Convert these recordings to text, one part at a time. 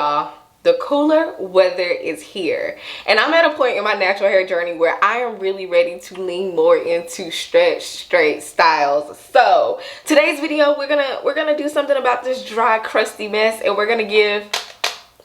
y'all, the cooler weather is here, and I'm at a point in my natural hair journey where I am really ready to lean more into stretch straight styles. So today's video, we're gonna do something about this dry, crusty mess, and we're gonna give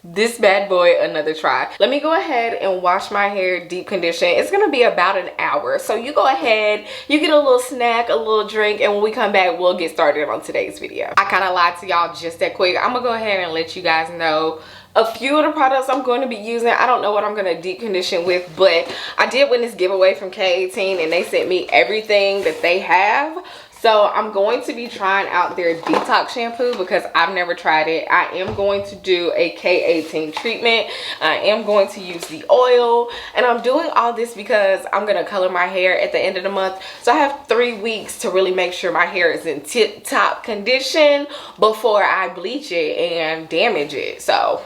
this bad boy another try. Let me go ahead and wash my hair, deep condition. It's gonna be about an hour, so you go ahead, you get a little snack, a little drink, and when we come back, we'll get started on today's video. I kind of lied to y'all just that quick. I'm gonna go ahead and let you guys know a few of the products I'm going to be using. I don't know what I'm going to deep condition with, but I did win this giveaway from K18 and they sent me everything that they have. So I'm going to be trying out their detox shampoo because I've never tried it. I am going to do a K18 treatment. I am going to use the oil, and I'm doing all this because I'm going to color my hair at the end of the month. So I have 3 weeks to really make sure my hair is in tip-top condition before I bleach it and damage it. So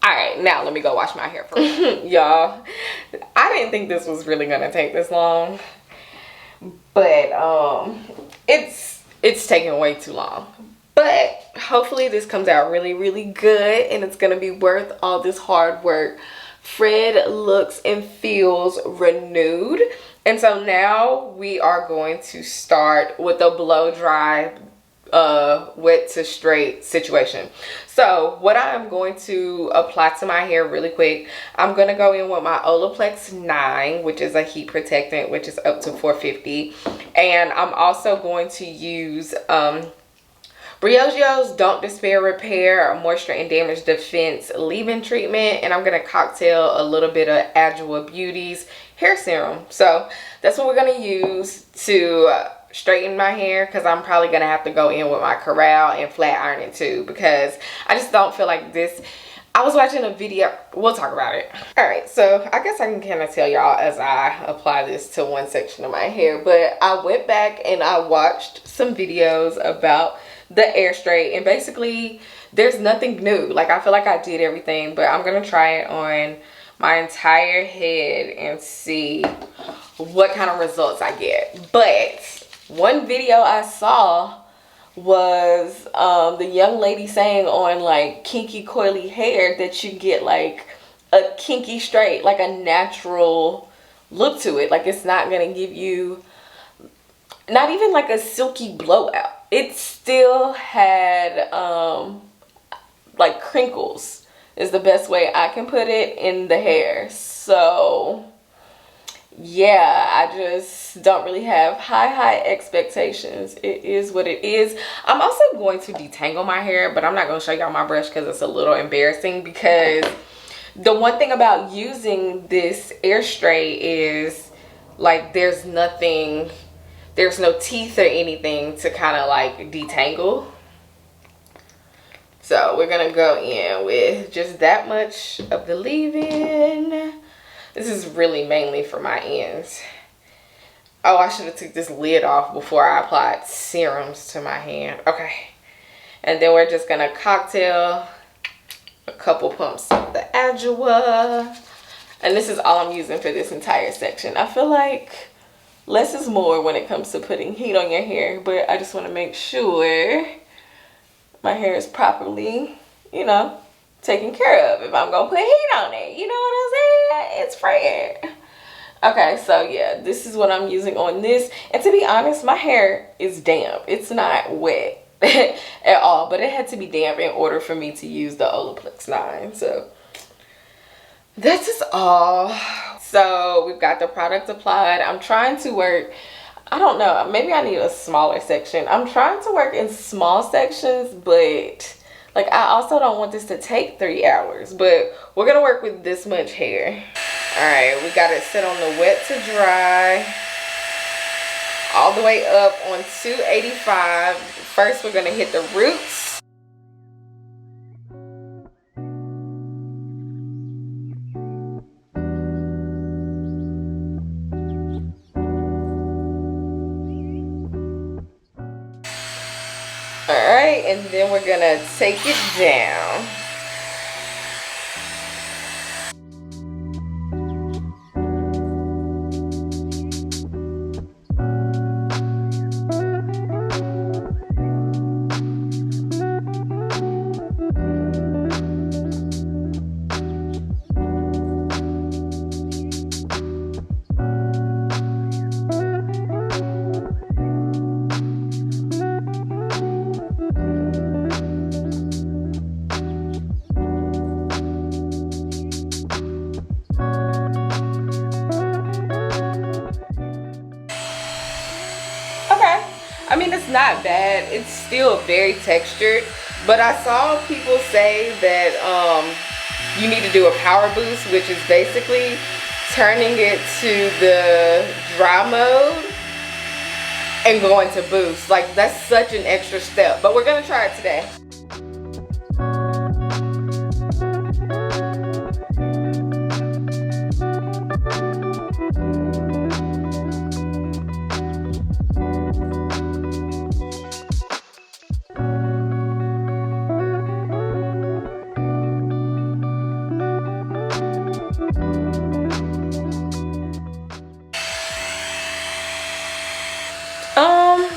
all right, now let me go wash my hair for y'all. I didn't think this was really gonna take this long, but it's taking way too long. But hopefully this comes out really, really good, and it's gonna be worth all this hard work. Fred looks and feels renewed, and so now we are going to start with a blow dry wet to straight situation. So what I'm going to apply to my hair really quick, I'm going to go in with my Olaplex 9, which is a heat protectant, which is up to 450, and I'm also going to use Briogio's Don't Despair Repair Moisture and Damage Defense Leave-In Treatment, and I'm going to cocktail a little bit of Adwoa Beauty's hair serum. So that's what we're going to use to straighten my hair, because I'm probably gonna have to go in with my corral and flat iron it too, because I just don't feel like this. I was watching a video, we'll talk about it. All right, so I guess I can kind of tell y'all as I apply this to one section of my hair, but I went back and I watched some videos about the Airstrait, and basically there's nothing new. Like, I feel like I did everything, but I'm gonna try it on my entire head and see what kind of results I get. But one video I saw was the young lady saying on like kinky coily hair that you get like a kinky straight, like a natural look to it. Like, it's not gonna give you not even like a silky blowout. It still had like crinkles is the best way I can put it in the hair. So yeah, I just don't really have high expectations. It is what it is. I'm also going to detangle my hair, but I'm not going to show y'all my brush because it's a little embarrassing, because the one thing about using this Airstrait is like there's no teeth or anything to kind of like detangle. So we're going to go in with just that much of the leave-in. This is really mainly for my ends. Oh, I should have took this lid off before I applied serums to my hand. Okay. And then we're just going to cocktail a couple pumps of the Adwoa. And this is all I'm using for this entire section. I feel like less is more when it comes to putting heat on your hair, but I just want to make sure my hair is properly, you know, taken care of if I'm gonna put heat on it. You know what I'm saying? It's Fran. Okay, so yeah, this is what I'm using on this. And to be honest, my hair is damp. It's not wet at all, but it had to be damp in order for me to use the Olaplex 9. So this is all. So we've got the product applied. I'm trying to work, I don't know, maybe I need a smaller section. I'm trying to work in small sections, but like, I also don't want this to take 3 hours, but we're gonna work with this much hair. All right, we got it set on the wet to dry, all the way up on 285. First, we're gonna hit the roots. All right, and then we're gonna take it down. not bad. It's still very textured, but I saw people say that you need to do a power boost, which is basically turning it to the dry mode and going to boost. Like, that's such an extra step, but we're gonna try it today.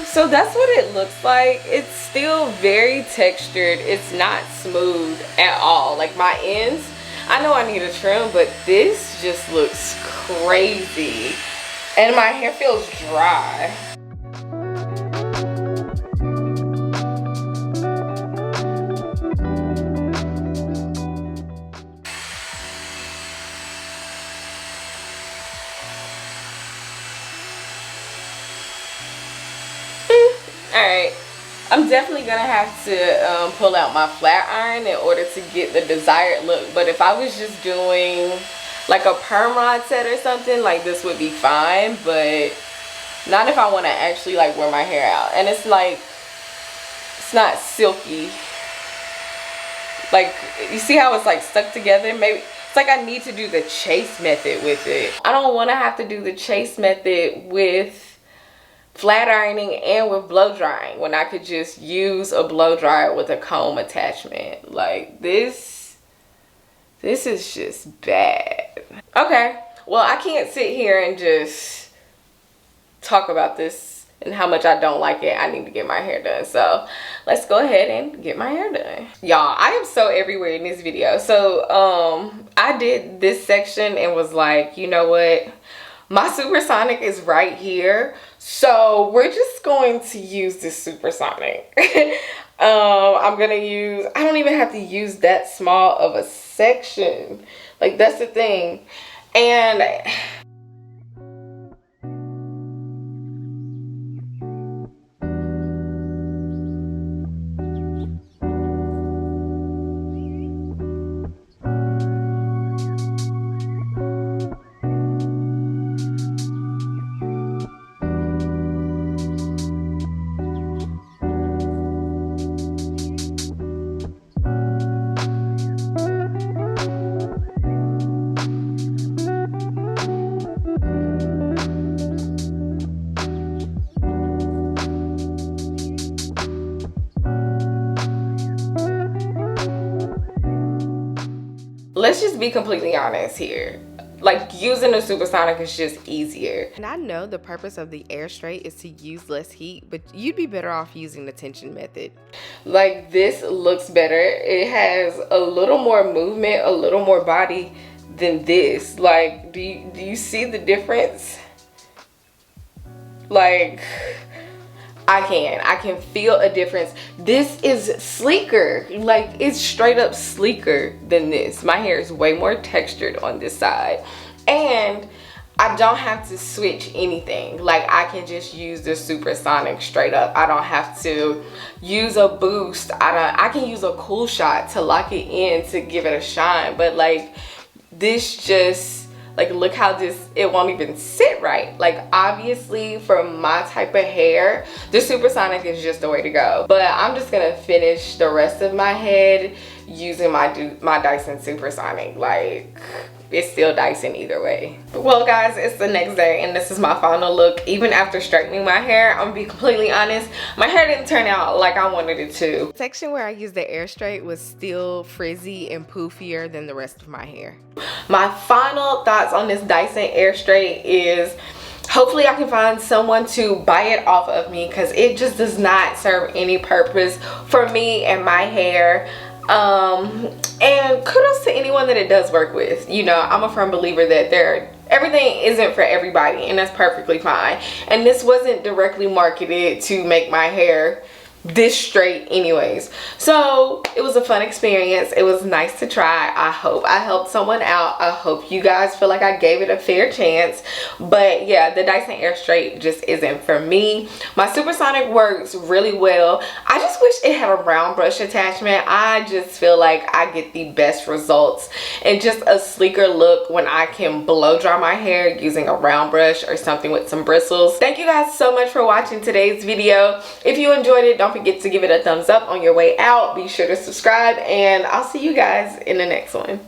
So that's what it looks like. It's still very textured. It's not smooth at all. Like, my ends, I know I need a trim, but this just looks crazy. And my hair feels dry. Alright, I'm definitely gonna have to pull out my flat iron in order to get the desired look. But if I was just doing like a perm rod set or something, like, this would be fine. But not if I want to actually like wear my hair out. And it's like, it's not silky. Like, you see how it's like stuck together? Maybe it's like I need to do the chase method with it. I don't want to have to do the chase method with flat ironing and with blow drying when I could just use a blow dryer with a comb attachment. Like, this is just bad. Okay, well, I can't sit here and just talk about this and how much I don't like it. I need to get my hair done, so let's go ahead and get my hair done. Y'all, I am so everywhere in this video. So I did this section and was like, you know what, my supersonic is right here, so we're just going to use this supersonic. I'm gonna use, I don't even have to use that small of a section. Like, that's the thing. And let's just be completely honest here. Like, using a supersonic is just easier. And I know the purpose of the Airstrait is to use less heat, but you'd be better off using the tension method. Like, this looks better. It has a little more movement, a little more body than this. Like, do you see the difference? Like, I can feel a difference. This is sleeker. Like, it's straight up sleeker than this. My hair is way more textured on this side, and I don't have to switch anything. Like, I can just use the supersonic straight up. I don't have to use a boost. I can use a cool shot to lock it in to give it a shine. But like, this just, like, look how this, it won't even sit right. Like, obviously for my type of hair, the supersonic is just the way to go. But I'm just gonna finish the rest of my head using my Dyson supersonic. Like, it's still Dyson either way. Well guys, it's the next day and this is my final look. Even after straightening my hair, I'm gonna be completely honest, my hair didn't turn out like I wanted it to. The section where I used the Airstrait was still frizzy and poofier than the rest of my hair. My final thoughts on this Dyson Airstrait is, hopefully I can find someone to buy it off of me, because it just does not serve any purpose for me and my hair. And kudos to anyone that it does work with. You know, I'm a firm believer that everything isn't for everybody, and that's perfectly fine. And this wasn't directly marketed to make my hair this straight anyways. So it was a fun experience. It was nice to try. I hope I helped someone out. I hope you guys feel like I gave it a fair chance. But yeah, the Dyson Airstrait just isn't for me. My supersonic works really well. I just wish it had a round brush attachment. I just feel like I get the best results and just a sleeker look when I can blow dry my hair using a round brush or something with some bristles. Thank you guys so much for watching today's video. If you enjoyed it, don't forget to give it a thumbs up on your way out. Be sure to subscribe, and I'll see you guys in the next one.